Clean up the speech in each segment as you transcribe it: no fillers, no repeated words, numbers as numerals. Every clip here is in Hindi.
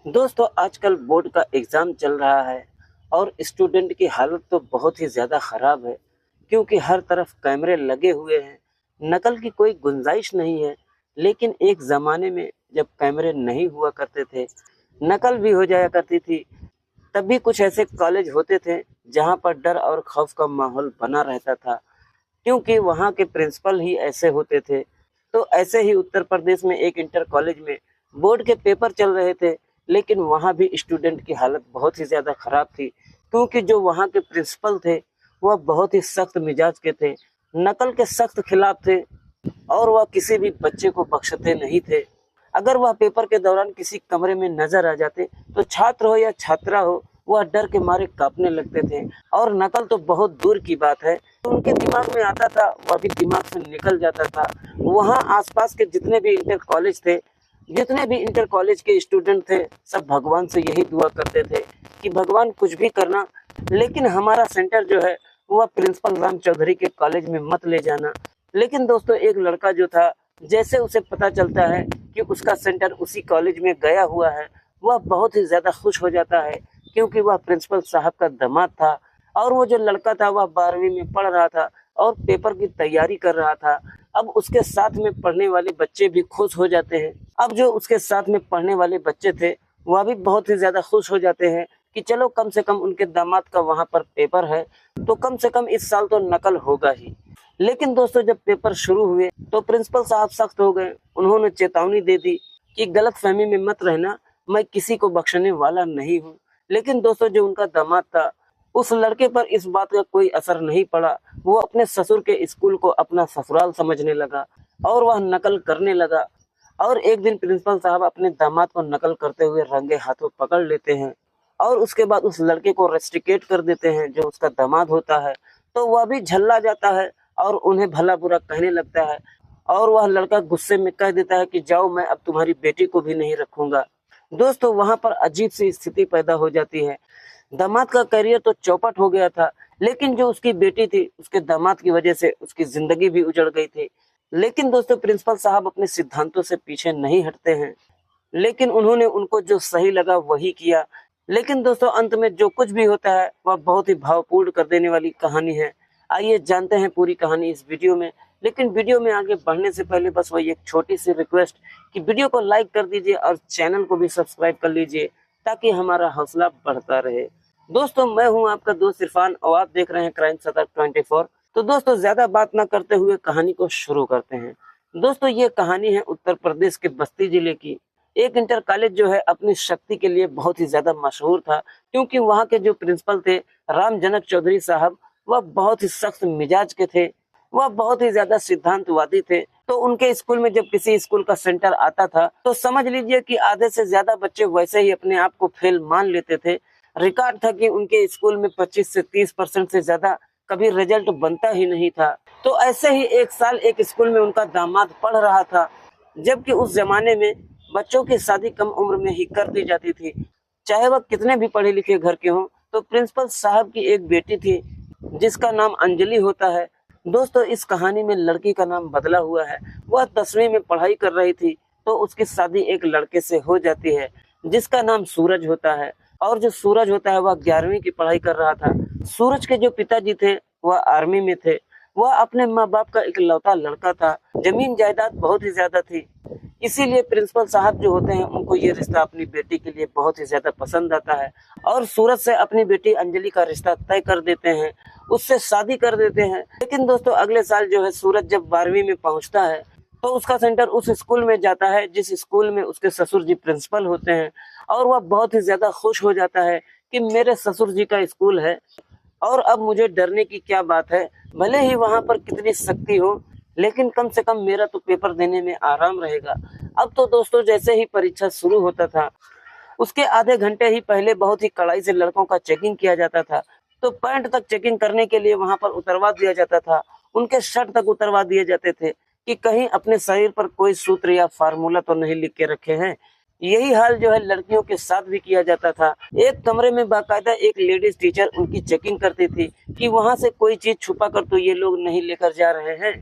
दोस्तों आजकल बोर्ड का एग्ज़ाम चल रहा है और स्टूडेंट की हालत तो बहुत ही ज़्यादा ख़राब है क्योंकि हर तरफ कैमरे लगे हुए हैं। नकल की कोई गुंजाइश नहीं है। लेकिन एक ज़माने में जब कैमरे नहीं हुआ करते थे, नकल भी हो जाया करती थी, तब भी कुछ ऐसे कॉलेज होते थे जहाँ पर डर और खौफ का माहौल बना रहता था क्योंकि वहाँ के प्रिंसिपल ही ऐसे होते थे। तो ऐसे ही उत्तर प्रदेश में एक इंटर कॉलेज में बोर्ड के पेपर चल रहे थे, लेकिन वहाँ भी स्टूडेंट की हालत बहुत ही ज़्यादा ख़राब थी क्योंकि जो वहाँ के प्रिंसिपल थे, वह बहुत ही सख्त मिजाज के थे, नकल के सख्त खिलाफ थे और वह किसी भी बच्चे को बख्शते नहीं थे। अगर वह पेपर के दौरान किसी कमरे में नजर आ जाते तो छात्र हो या छात्रा हो, वह डर के मारे कांपने लगते थे और नकल तो बहुत दूर की बात है, तो उनके दिमाग में आता था वह भी दिमाग से निकल जाता था। वहाँ आसपास के जितने भी इंटर कॉलेज के स्टूडेंट थे, सब भगवान से यही दुआ करते थे कि भगवान कुछ भी करना, लेकिन हमारा सेंटर जो है वह प्रिंसिपल राम चौधरी के कॉलेज में मत ले जाना। लेकिन दोस्तों एक लड़का जो था, जैसे उसे पता चलता है कि उसका सेंटर उसी कॉलेज में गया हुआ है, वह बहुत ही ज़्यादा खुश हो जाता है क्योंकि वह प्रिंसिपल साहब का दामाद था और वो जो लड़का था वह 12वीं में पढ़ रहा था और पेपर की तैयारी कर रहा था। अब उसके साथ में पढ़ने वाले बच्चे भी खुश हो जाते हैं। अब जो उसके साथ में पढ़ने वाले बच्चे थे, वह भी बहुत ही ज़्यादा खुश हो जाते हैं कि चलो कम से कम उनके दामाद का वहाँ पर पेपर है, तो कम से कम इस साल तो नकल होगा ही। लेकिन दोस्तों जब पेपर शुरू हुए तो प्रिंसिपल साहब सख्त हो गए। उन्होंने चेतावनी दे दी कि गलतफहमी में मत रहना, मैं किसी को बख्शने वाला नहीं हूँ। लेकिन दोस्तों जो उनका दामाद था, उस लड़के पर इस बात का कोई असर नहीं पड़ा। वो अपने ससुर के स्कूल को अपना ससुराल समझने लगा और वह नकल करने लगा। और एक दिन प्रिंसिपल साहब अपने दामाद को नकल करते हुए रंगे हाथों पकड़ लेते हैं और उसके बाद उस लड़के को रेस्ट्रिकेट कर देते हैं, जो उसका दामाद होता है। तो वह भी झल्ला जाता है और उन्हें भला बुरा कहने लगता है और वह लड़का गुस्से में कह देता है कि जाओ, मैं अब तुम्हारी बेटी को भी नहीं रखूंगा। दोस्तों वहां पर अजीब सी स्थिति पैदा हो जाती है। दामाद का करियर तो चौपट हो गया था, लेकिन जो उसकी बेटी थी, उसके दामाद की वजह से उसकी जिंदगी भी उजड़ गई थी। लेकिन दोस्तों प्रिंसिपल साहब अपने सिद्धांतों से पीछे नहीं हटते हैं, लेकिन उन्होंने उनको जो सही लगा वही किया। लेकिन दोस्तों अंत में जो कुछ भी होता है वह बहुत ही भावपूर्ण कर देने वाली कहानी है। आइए जानते हैं पूरी कहानी इस वीडियो में। लेकिन वीडियो में आगे बढ़ने से पहले बस वही एक छोटी सी रिक्वेस्ट कि वीडियो को लाइक कर दीजिए और चैनल को भी सब्सक्राइब कर लीजिए ताकि हमारा हौसला बढ़ता रहे। दोस्तों मैं हूं आपका दोस्त इरफान और आप देख रहे हैं क्राइम सतर्क 24। तो दोस्तों ज्यादा बात न करते हुए कहानी को शुरू करते हैं। दोस्तों ये कहानी है उत्तर प्रदेश के बस्ती जिले की। एक इंटर कॉलेज जो है अपनी शक्ति के लिए बहुत ही ज्यादा मशहूर था क्योंकि वहाँ के जो प्रिंसिपल थे राम जनक चौधरी साहब, वह बहुत ही सख्त मिजाज के थे। वह बहुत ही ज्यादा सिद्धांतवादी थे। तो उनके स्कूल में जब किसी स्कूल का सेंटर आता था तो समझ लीजिए कि आधे से ज्यादा बच्चे वैसे ही अपने आप को फेल मान लेते थे। रिकॉर्ड था कि उनके स्कूल में 25 से 30% से ज्यादा कभी रिजल्ट बनता ही नहीं था। तो ऐसे ही एक साल एक स्कूल में उनका दामाद पढ़ रहा था, जबकि उस जमाने में बच्चों की शादी कम उम्र में ही कर दी जाती थी, चाहे वह कितने भी पढ़े लिखे घर के हों। तो प्रिंसिपल साहब की एक बेटी थी जिसका नाम अंजलि होता है। दोस्तों इस कहानी में लड़की का नाम बदला हुआ है। वह 10वीं में पढ़ाई कर रही थी तो उसकी शादी एक लड़के से हो जाती है जिसका नाम सूरज होता है। और जो सूरज होता है वह 11वीं की पढ़ाई कर रहा था। सूरज के जो पिताजी थे वह आर्मी में थे। वह अपने माँ बाप का इकलौता लड़का था। जमीन जायदाद बहुत ही ज्यादा थी, इसीलिए प्रिंसिपल साहब जो होते हैं उनको ये रिश्ता अपनी बेटी के लिए बहुत ही ज्यादा पसंद आता है और सूरज से अपनी बेटी अंजलि का रिश्ता तय कर देते हैं, उससे शादी कर देते हैं। लेकिन दोस्तों अगले साल जो है सूरज जब 12वीं में पहुंचता है तो उसका सेंटर उस स्कूल में जाता है जिस स्कूल में उसके ससुर जी प्रिंसिपल होते हैं। और वह बहुत ही ज्यादा खुश हो जाता है कि मेरे ससुर जी का स्कूल है और अब मुझे डरने की क्या बात है। भले ही वहां पर कितनी सख्ती हो, लेकिन कम से कम मेरा तो पेपर देने में आराम रहेगा। अब तो दोस्तों जैसे ही परीक्षा शुरू होता था, उसके आधे घंटे ही पहले बहुत ही कड़ाई से लड़कों का चेकिंग किया जाता था। तो पैंट तक चेकिंग करने के लिए वहां पर उतरवा दिया जाता था, उनके शर्ट तक उतरवा दिए जाते थे कि कहीं अपने शरीर पर कोई सूत्र या फार्मूला तो नहीं लिख के रखे हैं। यही हाल जो है लड़कियों के साथ भी किया जाता था। एक कमरे में बाकायदा एक लेडीज टीचर उनकी चेकिंग करती थी कि वहां से कोई चीज छुपा कर तो ये लोग नहीं लेकर जा रहे हैं।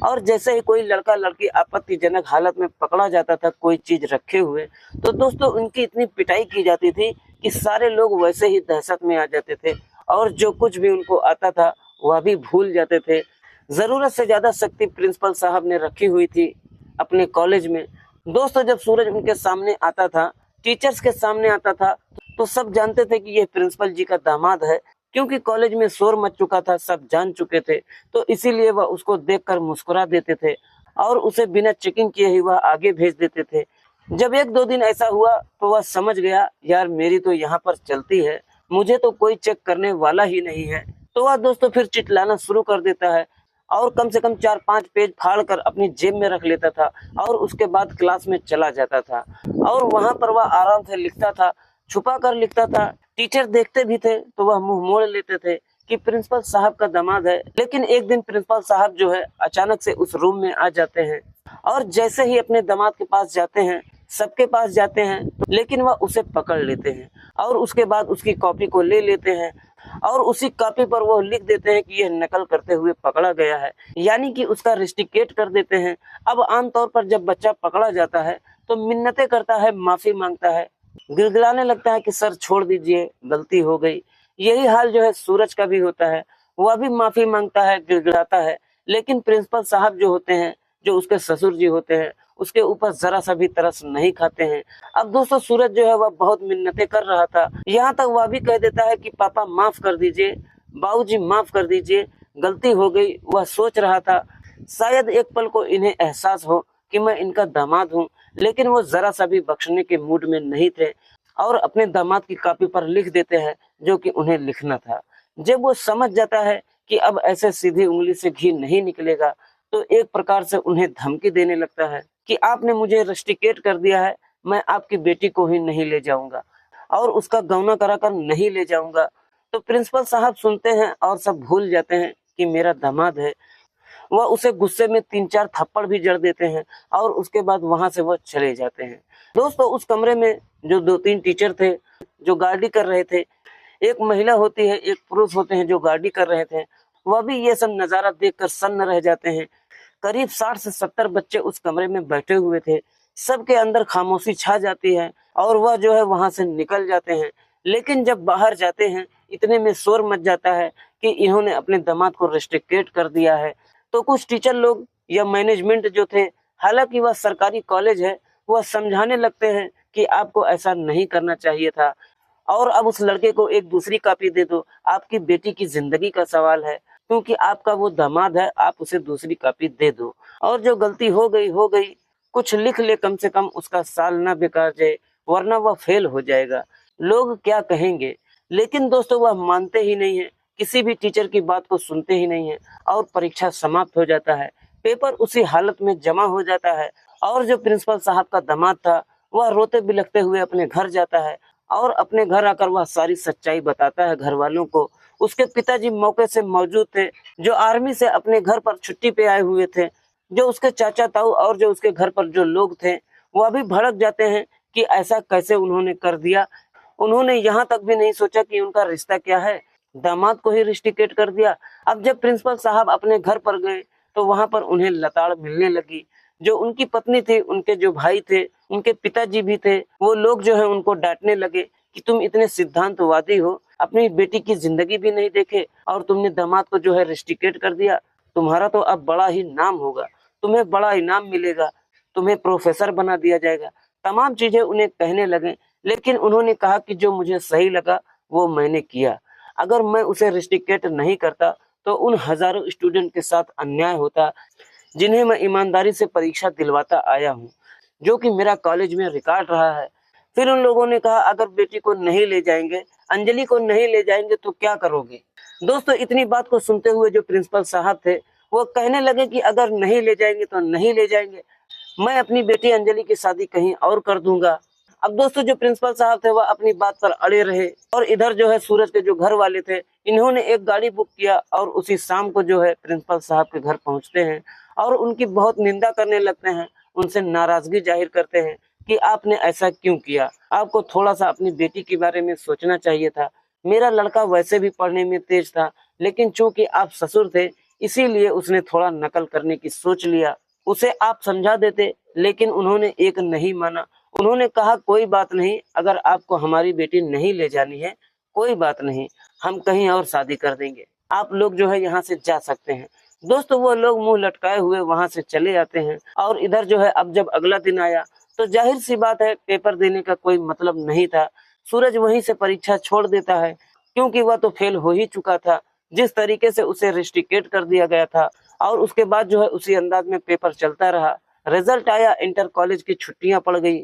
और जैसे ही कोई लड़का लड़की आपत्तिजनक हालत में पकड़ा जाता था कोई चीज रखे हुए, तो दोस्तों उनकी इतनी पिटाई की जाती थी कि सारे लोग वैसे ही दहशत में आ जाते थे और जो कुछ भी उनको आता था वह भी भूल जाते थे। जरूरत से ज्यादा शक्ति प्रिंसिपल साहब ने रखी हुई थी अपने कॉलेज में। दोस्तों जब सूरज उनके सामने आता था, टीचर्स के सामने आता था, तो सब जानते थे कि यह प्रिंसिपल जी का दामाद है, क्योंकि कॉलेज में शोर मच चुका था, सब जान चुके थे। तो इसीलिए वह उसको देखकर मुस्कुरा देते थे और उसे बिना चेकिंग किए ही वह आगे भेज देते थे। जब एक दो दिन ऐसा हुआ तो वह समझ गया, यार मेरी तो यहाँ पर चलती है, मुझे तो कोई चेक करने वाला ही नहीं है। तो वह दोस्तों फिर चिल्लाना शुरू कर देता है और कम से कम 4-5 पेज फाड़ कर अपनी जेब में रख लेता था और उसके बाद क्लास में चला जाता था और वहां पर वह आराम से लिखता था, छुपा कर लिखता था। टीचर देखते भी थे तो वह मुंह मोड़ लेते थे कि प्रिंसिपल साहब का दामाद है। लेकिन एक दिन प्रिंसिपल साहब जो है अचानक से उस रूम में आ जाते हैं और जैसे ही अपने दामाद के पास जाते हैं, सबके पास जाते हैं, लेकिन वह उसे पकड़ लेते हैं और उसके बाद उसकी कॉपी को ले लेते हैं और उसी कॉपी पर वो लिख देते हैं कि यह नकल करते हुए पकड़ा गया है, यानी कि उसका रेस्टिकेट कर देते हैं। अब आमतौर पर जब बच्चा पकड़ा जाता है तो मिन्नतें करता है, माफी मांगता है, गिड़गिड़ाने लगता है कि सर छोड़ दीजिए, गलती हो गई। यही हाल जो है सूरज का भी होता है, वह भी माफी मांगता है, गिड़गिड़ाता है, लेकिन प्रिंसिपल साहब जो होते हैं, जो उसके ससुर जी होते हैं, उसके ऊपर जरा सा भी तरस नहीं खाते हैं। अब दोस्तों सूरज जो है वह बहुत मिन्नतें कर रहा था, यहाँ तक वह भी कह देता है कि पापा माफ कर दीजिए, बाबूजी माफ कर दीजिए, गलती हो गई। वह सोच रहा था शायद एक पल को इन्हें एहसास हो कि मैं इनका दामाद हूँ, लेकिन वो जरा सा भी बख्शने के मूड में नहीं थे और अपने दामाद की कॉपी पर लिख देते हैं जो कि उन्हें लिखना था। जब वो समझ जाता है कि अब ऐसे सीधी उंगली से घी नहीं निकलेगा, तो एक प्रकार से उन्हें धमकी देने लगता है कि आपने मुझे रस्टिकेट कर दिया है, मैं आपकी बेटी को ही नहीं ले जाऊंगा और उसका गौना कराकर नहीं ले जाऊंगा। तो प्रिंसिपल साहब सुनते हैं और सब भूल जाते हैं कि मेरा दामाद है। वह उसे गुस्से में 3-4 थप्पड़ भी जड़ देते हैं और उसके बाद वहां से वह चले जाते हैं। दोस्तों उस कमरे में जो 2-3 टीचर थे जो गार्डी कर रहे थे, एक महिला होती है, एक पुरुष होते हैं जो गार्डी कर रहे थे, वह भी ये सब नजारा देखकर सन्न रह जाते हैं। करीब 60 से 70 बच्चे उस कमरे में बैठे हुए थे, सबके अंदर खामोशी छा जाती है और वह जो है वहां से निकल जाते हैं। लेकिन जब बाहर जाते हैं इतने में शोर मच जाता है कि इन्होंने अपने दामाद को रेस्ट्रिकेट कर दिया है। तो कुछ टीचर लोग या मैनेजमेंट जो थे, हालांकि वह सरकारी कॉलेज है, वह समझाने लगते हैं कि आपको ऐसा नहीं करना चाहिए था और अब उस लड़के को एक दूसरी कॉपी दे दो, आपकी बेटी की जिंदगी का सवाल है, क्योंकि आपका वो दामाद है, आप उसे दूसरी कॉपी दे दो और जो गलती हो गई हो गई, कुछ लिख ले, कम से कम उसका साल ना बेकार जाए, वरना वह फेल हो जाएगा, लोग क्या कहेंगे। लेकिन दोस्तों वह मानते ही नहीं है, किसी भी टीचर की बात को सुनते ही नहीं है और परीक्षा समाप्त हो जाता है, पेपर उसी हालत में जमा हो जाता है और जो प्रिंसिपल साहब का दामाद था वह रोते बिलखते हुए अपने घर जाता है और अपने घर आकर वह सारी सच्चाई बताता है घर वालों को। उसके पिताजी मौके से मौजूद थे, जो आर्मी से अपने घर पर छुट्टी पे आए हुए थे। जो उसके चाचा ताऊ और जो उसके घर पर जो लोग थे वह भी भड़क जाते हैं कि ऐसा कैसे उन्होंने कर दिया। उन्होंने यहाँ तक भी नहीं सोचा कि उनका रिश्ता क्या है, दामाद को ही रिस्टिकेट कर दिया। अब जब प्रिंसिपल साहब अपने घर पर गए तो वहां पर उन्हें लताड़ मिलने लगी। जो उनकी पत्नी थी, उनके जो भाई थे, उनके पिताजी भी थे, वो लोग जो है उनको डांटने लगे कि तुम इतने सिद्धांतवादी हो, अपनी बेटी की जिंदगी भी नहीं देखे और तुमने दामाद को जो है रिस्टिकेट कर दिया। तुम्हारा तो अब बड़ा ही नाम होगा, तुम्हें बड़ा इनाम मिलेगा, तुम्हें प्रोफेसर बना दिया जाएगा। तमाम चीजें उन्हें कहने लगे, लेकिन उन्होंने कहा कि जो मुझे सही लगा वो मैंने किया। अगर मैं उसे रिस्टिकेट नहीं करता तो उन हजारों स्टूडेंट के साथ अन्याय होता जिन्हें मैं ईमानदारी से परीक्षा दिलवाता आया हूँ, जो कि मेरा कॉलेज में रिकॉर्ड रहा है। फिर उन लोगों ने कहा अगर बेटी को नहीं ले जाएंगे, अंजलि को नहीं ले जाएंगे तो क्या करोगे। दोस्तों इतनी बात को सुनते हुए जो प्रिंसिपल साहब थे वो कहने लगे कि अगर नहीं ले जाएंगे तो नहीं ले जाएंगे, मैं अपनी बेटी अंजलि की शादी कहीं और कर दूंगा। अब दोस्तों जो प्रिंसिपल साहब थे वह अपनी बात पर अड़े रहे और इधर जो है सूरज के जो घर वाले थे, इन्होंने एक गाड़ी बुक किया और उसी शाम को जो है प्रिंसिपल साहब के घर पहुंचते हैं और उनकी बहुत निंदा करने लगते हैं, उनसे नाराजगी जाहिर करते हैं कि आपने ऐसा क्यों किया, आपको थोड़ा सा अपनी बेटी के बारे में सोचना चाहिए था। मेरा लड़का वैसे भी पढ़ने में तेज था, लेकिन चूंकि आप ससुर थे इसीलिए उसने थोड़ा नकल करने की सोच लिया। उसे आप समझा देते, लेकिन उन्होंने एक नहीं माना। उन्होंने कहा कोई बात नहीं, अगर आपको हमारी बेटी नहीं ले जानी है कोई बात नहीं, हम कहीं और शादी कर देंगे, आप लोग जो है यहाँ से जा सकते हैं। दोस्तों वो लोग मुंह लटकाए हुए वहां से चले जाते हैं। और इधर जो है अब जब अगला दिन आया तो जाहिर सी बात है पेपर देने का कोई मतलब नहीं था। सूरज वहीं से परीक्षा छोड़ देता है, क्योंकि वह तो फेल हो ही चुका था। जिस तरीके से उसे रिस्ट्रिकेट कर दिया गया था और उसके बाद जो है उसी अंदाज में पेपर चलता रहा। रिजल्ट आया, इंटर कॉलेज की छुट्टियां पड़ गई,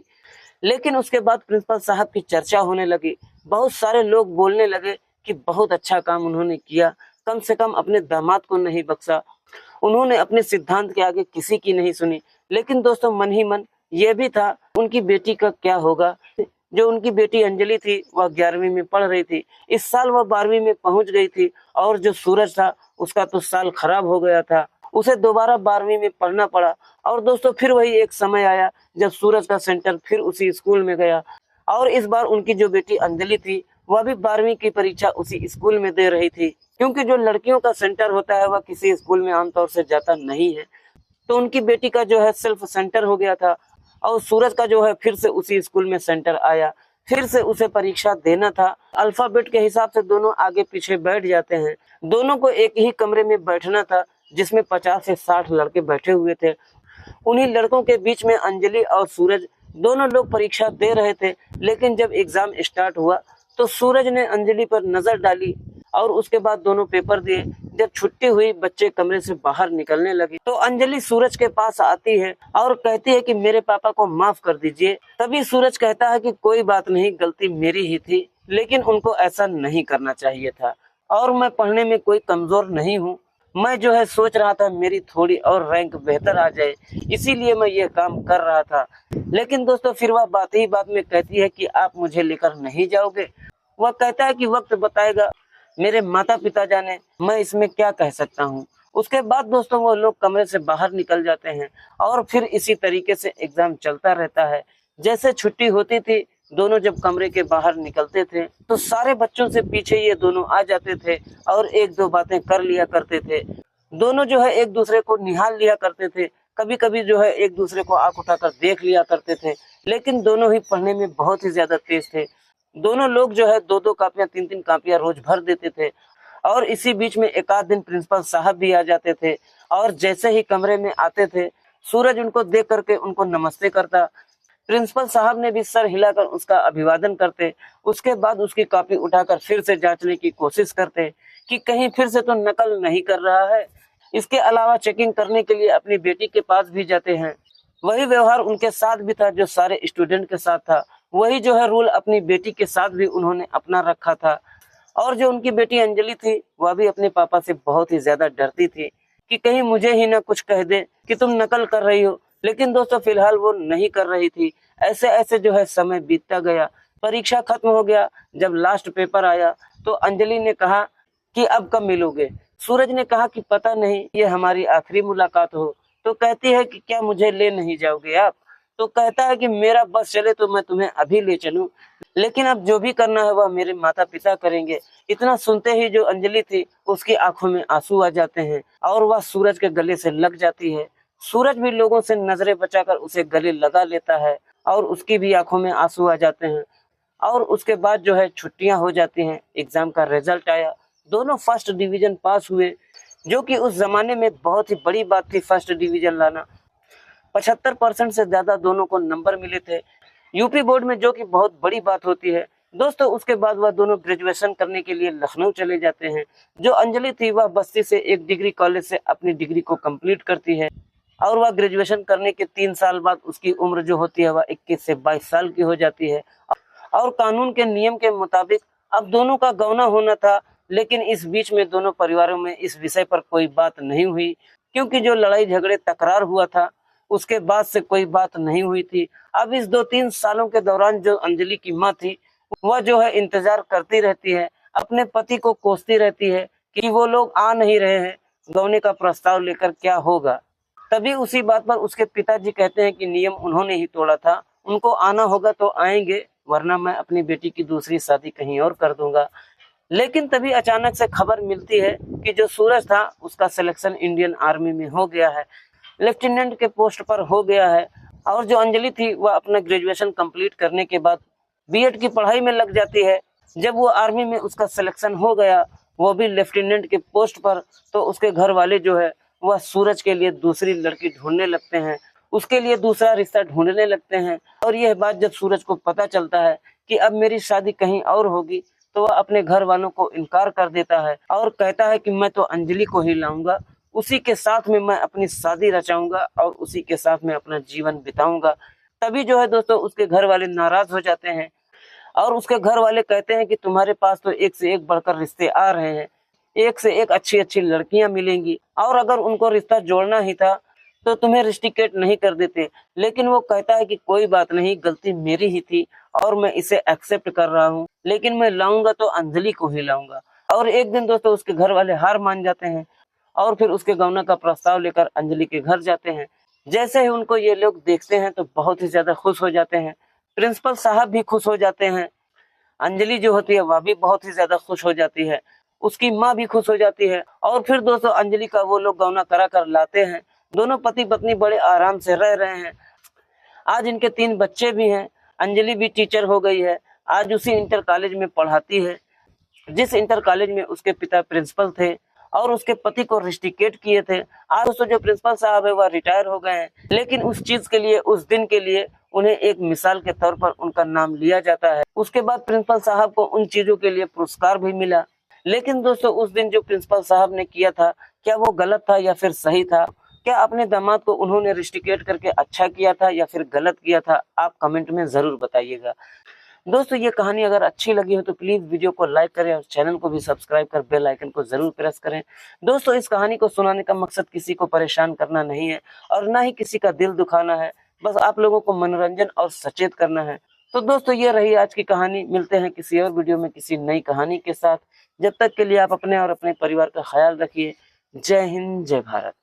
लेकिन उसके बाद प्रिंसिपल साहब की चर्चा होने लगी। बहुत सारे लोग बोलने लगे कि बहुत अच्छा काम उन्होंने किया, कम से कम अपने दामाद को नहीं बख्शा, उन्होंने अपने सिद्धांत के आगे किसी की नहीं सुनी। लेकिन दोस्तों मन ही मन ये भी था उनकी बेटी का क्या होगा। जो उनकी बेटी अंजलि थी वह 11वीं में पढ़ रही थी, इस साल वह 12वीं में पहुंच गई थी। और जो सूरज था उसका तो साल खराब हो गया था, उसे दोबारा 12वीं में पढ़ना पड़ा। और दोस्तों फिर वही एक समय आया जब सूरज का सेंटर फिर उसी स्कूल में गया। और इस बार उनकी जो बेटी अंजलि थी वह भी 12वीं की परीक्षा उसी स्कूल में दे रही थी, क्योंकि जो लड़कियों का सेंटर होता है वह किसी स्कूल में आमतौर से जाता नहीं है। तो उनकी बेटी का जो है सेल्फ सेंटर हो गया था और सूरज का जो है फिर से उसी स्कूल में सेंटर आया। फिर से उसे परीक्षा देना था। अल्फाबेट के हिसाब से दोनों आगे पीछे बैठ जाते हैं। दोनों को एक ही कमरे में बैठना था जिसमें 50 से 60 लड़के बैठे हुए थे। उन्हीं लड़कों के बीच में अंजलि और सूरज दोनों लोग परीक्षा दे रहे थे। लेकिन जब एग्जाम स्टार्ट हुआ तो सूरज ने अंजलि पर नजर डाली और उसके बाद दोनों पेपर दिए। जब छुट्टी हुई, बच्चे कमरे से बाहर निकलने लगे तो अंजलि सूरज के पास आती है और कहती है कि मेरे पापा को माफ कर दीजिए। तभी सूरज कहता है कि कोई बात नहीं, गलती मेरी ही थी, लेकिन उनको ऐसा नहीं करना चाहिए था। और मैं पढ़ने में कोई कमजोर नहीं हूँ, मैं जो है सोच रहा था मेरी थोड़ी और रैंक बेहतर आ जाए, इसीलिए मैं ये काम कर रहा था। लेकिन दोस्तों फिर वह बात ही बात में कहती है कि आप मुझे लेकर नहीं जाओगे। वह कहता है कि वक्त बताएगा, मेरे माता पिता जाने, मैं इसमें क्या कह सकता हूँ। उसके बाद दोस्तों वो लोग कमरे से बाहर निकल जाते हैं और फिर इसी तरीके से एग्जाम चलता रहता है। जैसे छुट्टी होती थी, दोनों जब कमरे के बाहर निकलते थे तो सारे बच्चों से पीछे ये दोनों आ जाते थे और एक दो बातें कर लिया करते थे। दोनों जो है एक दूसरे को निहाल लिया करते थे, कभी कभी जो है एक दूसरे को आंख उठाकर देख लिया करते थे। लेकिन दोनों ही पढ़ने में बहुत ही ज्यादा तेज थे। दोनों लोग जो है दो दो कापियां, तीन तीन कापियां रोज भर देते थे। और इसी बीच में एक आध दिन प्रिंसिपल साहब भी आ जाते थे और जैसे ही कमरे में आते थे सूरज उनको देख करके उनको नमस्ते करता। प्रिंसिपल साहब ने भी सर हिलाकर उसका अभिवादन करते। उसके बाद उसकी कॉपी उठाकर फिर से जांचने की कोशिश करते कि कहीं फिर से तो नकल नहीं कर रहा है। इसके अलावा चेकिंग करने के लिए अपनी बेटी के पास भी जाते हैं। वही व्यवहार उनके साथ भी था जो सारे स्टूडेंट के साथ था, वही जो है रूल अपनी बेटी के साथ भी उन्होंने अपना रखा था। और जो उनकी बेटी अंजलि थी वह भी अपने पापा से बहुत ही ज्यादा डरती थी कि कहीं मुझे ही ना कुछ कह दे कि तुम नकल कर रही हो। लेकिन दोस्तों फिलहाल वो नहीं कर रही थी। ऐसे ऐसे जो है समय बीतता गया, परीक्षा खत्म हो गया। जब लास्ट पेपर आया तो अंजलि ने कहा कि अब कब मिलोगे। सूरज ने कहा कि पता नहीं, ये हमारी आखिरी मुलाकात हो। तो कहती है कि क्या मुझे ले नहीं जाओगे आप। तो कहता है कि मेरा बस चले तो मैं तुम्हें अभी ले चलूं, लेकिन अब जो भी करना है वह मेरे माता पिता करेंगे। इतना सुनते ही जो अंजलि थी उसकी आंखों में आंसू आ जाते हैं और वह सूरज के गले से लग जाती है। सूरज भी लोगों से नजरें बचाकर उसे गले लगा लेता है और उसकी भी आंखों में आंसू आ जाते हैं। और उसके बाद जो है छुट्टियां हो जाती हैं। एग्जाम का रिजल्ट आया, दोनों फर्स्ट डिवीजन पास हुए, जो कि उस जमाने में बहुत ही बड़ी बात थी। फर्स्ट डिवीजन लाना, 75% से ज्यादा दोनों को नंबर मिले थे यूपी बोर्ड में, जो कि बहुत बड़ी बात होती है। दोस्तों उसके बाद वह दोनों ग्रेजुएशन करने के लिए लखनऊ चले जाते हैं। जो अंजलि थी वह बस्ती से एक डिग्री कॉलेज से अपनी डिग्री को कंप्लीट करती है और वह ग्रेजुएशन करने के 3 साल बाद उसकी उम्र जो होती है वह 21 से 22 साल की हो जाती है। और कानून के नियम के मुताबिक अब दोनों का गौना होना था। लेकिन इस बीच में दोनों परिवारों में इस विषय पर कोई बात नहीं हुई, क्योंकि जो लड़ाई झगड़े तकरार हुआ था उसके बाद से कोई बात नहीं हुई थी। अब इस 2-3 सालों के दौरान जो अंजलि की माँ थी वह जो है इंतजार करती रहती है, अपने पति को कोसती रहती है कि वो लोग आ नहीं रहे हैं, गौने का प्रस्ताव लेकर क्या होगा। तभी उसी बात पर उसके पिताजी कहते हैं कि नियम उन्होंने ही तोड़ा था, उनको आना होगा तो आएंगे, वरना मैं अपनी बेटी की दूसरी शादी कहीं और कर दूंगा। लेकिन तभी अचानक से खबर मिलती है कि जो सूरज था उसका सिलेक्शन इंडियन आर्मी में हो गया है, लेफ्टिनेंट के पोस्ट पर हो गया है। और जो अंजलि थी वह अपना ग्रेजुएशन कंप्लीट करने के बाद बीएड की पढ़ाई में लग जाती है। जब वो आर्मी में उसका सिलेक्शन हो गया, वो भी लेफ्टिनेंट के पोस्ट पर, तो उसके घर वाले जो है वह सूरज के लिए दूसरी लड़की ढूंढने लगते हैं, उसके लिए दूसरा रिश्ता ढूंढने लगते हैं। और यह बात जब सूरज को पता चलता है कि अब मेरी शादी कहीं और होगी, तो वह अपने घर वालों को इनकार कर देता है और कहता है कि मैं तो अंजलि को ही लाऊंगा, उसी के साथ में मैं अपनी शादी रचाऊंगा और उसी के साथ में अपना जीवन बिताऊंगा। तभी जो है दोस्तों उसके घर वाले नाराज हो जाते हैं और उसके घर वाले कहते हैं कि तुम्हारे पास तो एक से एक बढ़कर रिश्ते आ रहे हैं, एक से एक अच्छी अच्छी लड़कियां मिलेंगी, और अगर उनको रिश्ता जोड़ना ही था तो तुम्हें रिस्ट्रिकेट नहीं कर देते। लेकिन वो कहता है कि कोई बात नहीं, गलती मेरी ही थी और मैं इसे एक्सेप्ट कर रहा हूँ, लेकिन मैं लाऊंगा तो अंजलि को ही लाऊंगा। और एक दिन दोस्तों उसके घर वाले हार मान जाते हैं और फिर उसके गौना का प्रस्ताव लेकर अंजलि के घर जाते हैं। जैसे ही उनको ये लोग देखते हैं तो बहुत ही ज्यादा खुश हो जाते हैं, प्रिंसिपल साहब भी खुश हो जाते हैं, अंजलि जो होती है वह भी बहुत ही ज्यादा खुश हो जाती है, उसकी माँ भी खुश हो जाती है। और फिर दोस्तों अंजलि का वो लोग गौना करा कर लाते हैं। दोनों पति पत्नी बड़े आराम से रह रहे हैं। आज इनके 3 बच्चे भी हैं। अंजलि भी टीचर हो गई है, आज उसी इंटर कॉलेज में पढ़ाती है जिस इंटर कॉलेज में उसके पिता प्रिंसिपल थे और उसके पति को रिस्ट्रिकेट किए थे। आज दोस्तों जो प्रिंसिपल साहब है वह रिटायर हो गए हैं, लेकिन उस चीज के लिए, उस दिन के लिए उन्हें एक मिसाल के तौर पर उनका नाम लिया जाता है। उसके बाद प्रिंसिपल साहब को उन चीजों के लिए पुरस्कार भी मिला। लेकिन दोस्तों उस दिन जो प्रिंसिपल साहब ने किया था, क्या वो गलत था या फिर सही था? क्या अपने दामाद को उन्होंने रिस्ट्रिकेट करके अच्छा किया था या फिर गलत किया था? आप कमेंट में जरूर बताइएगा। दोस्तों ये कहानी अगर अच्छी लगी हो तो प्लीज वीडियो को लाइक करें और चैनल को भी सब्सक्राइब कर बेल आइकन को जरूर प्रेस करें। दोस्तों इस कहानी को सुनाने का मकसद किसी को परेशान करना नहीं है और ना ही किसी का दिल दुखाना है, बस आप लोगों को मनोरंजन और सचेत करना है। तो दोस्तों ये रही आज की कहानी। मिलते हैं किसी और वीडियो में किसी नई कहानी के साथ। जब तक के लिए आप अपने और अपने परिवार का ख्याल रखिए। जय हिंद, जय भारत।